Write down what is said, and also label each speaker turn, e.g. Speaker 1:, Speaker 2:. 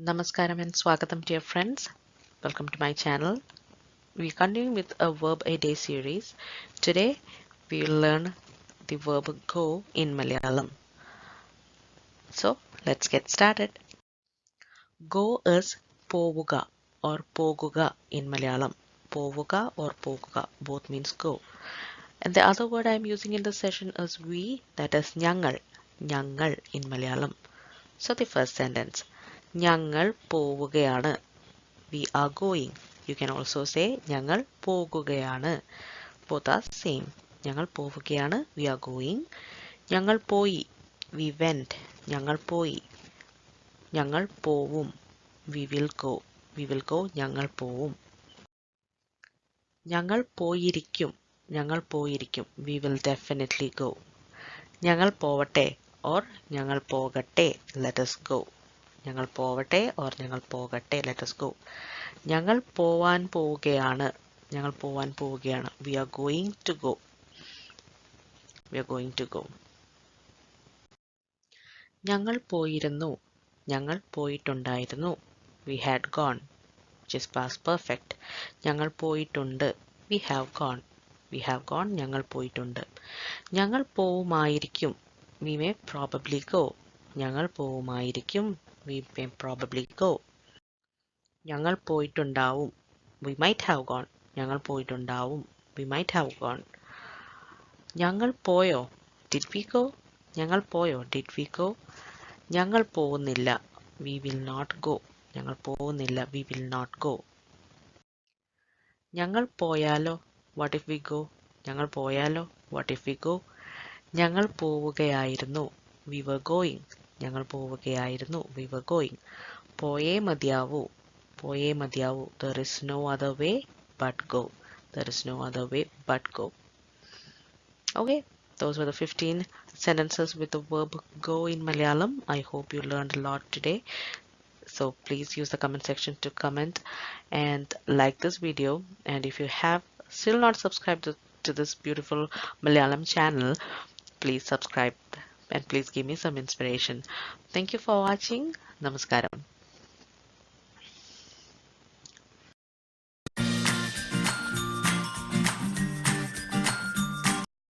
Speaker 1: Namaskaram and Swagatam dear friends. Welcome to my channel. We continue with a Verb A Day series. Today we will learn the verb go in Malayalam. So let's get started. Go is povuga or poguga in Malayalam. Povuga or poguga both means go. And the other word I am using in this session is we, that is nyangal. Nyangal in Malayalam. So the first sentence. ഞങ്ങൾ പോവുകയാണ്. We are going. You can also say ഞങ്ങൾ പോകുകയാണ്. Both are same. ഞങ്ങൾ പോവുകയാണ്. We are going. ഞങ്ങൾ പോയി. We went. ഞങ്ങൾ പോയി. ഞങ്ങൾ പോവും. We will go. We will go. ഞങ്ങൾ പോവും. ഞങ്ങൾ പോയിരിക്കും. ഞങ്ങൾ പോയിരിക്കും. We will definitely go. ഞങ്ങൾ പോവട്ടെ or ഞങ്ങൾ പോകട്ടെ. Let us go. ഞങ്ങൾ പോവട്ടെ or ഞങ്ങൾ പോകട്ടെ. Let us go. ഞങ്ങൾ പോവാൻ പോവുകയാണ്. ഞങ്ങൾ പോവാൻ പോവുകയാണ്. We are going to go. We are going to go. ഞങ്ങൾ പോയിരുന്നു. ഞങ്ങൾ പോയിട്ടുണ്ടായിരുന്നു. We had gone. Which is past perfect. ഞങ്ങൾ പോയിട്ടുണ്ട്. We have gone. We have gone. ഞങ്ങൾ പോയിട്ടുണ്ട്. ഞങ്ങൾ പോവുമായിരിക്കും. We may probably go. ഞങ്ങൾ പോവുമായിരിക്കും. We may probably go. ഞങ്ങൾ പോയിട്ടുണ്ടാവും. We might have gone. ഞങ്ങൾ പോയിട്ടുണ്ടാവും. We might have gone. ഞങ്ങൾ പോയോ? Did we go? ഞങ്ങൾ പോയോ? Did we go? ഞങ്ങൾ പോകുന്നില്ല. We will not go. ഞങ്ങൾ പോകുന്നില്ല. We will not go. ഞങ്ങൾ പോയാലോ? What if we go? ഞങ്ങൾ പോയാലോ? What if we go? ഞങ്ങൾ പോവുകയായിരുന്നു. We were going. ഞങ്ങൾ പോവുകയായിരുന്നു. We were going. പോയേ മതിയാവൂ. പോയേ മതിയാവൂ. There is no other way but go. There is no other way but go. Okay, those were the 15 sentences with the verb go in Malayalam. I hope you learned a lot today. So please use the comment section to comment and like this video. And if you have still not subscribed to this beautiful Malayalam channel, please subscribe and please give me some inspiration. Thank you for watching. Namaskaram.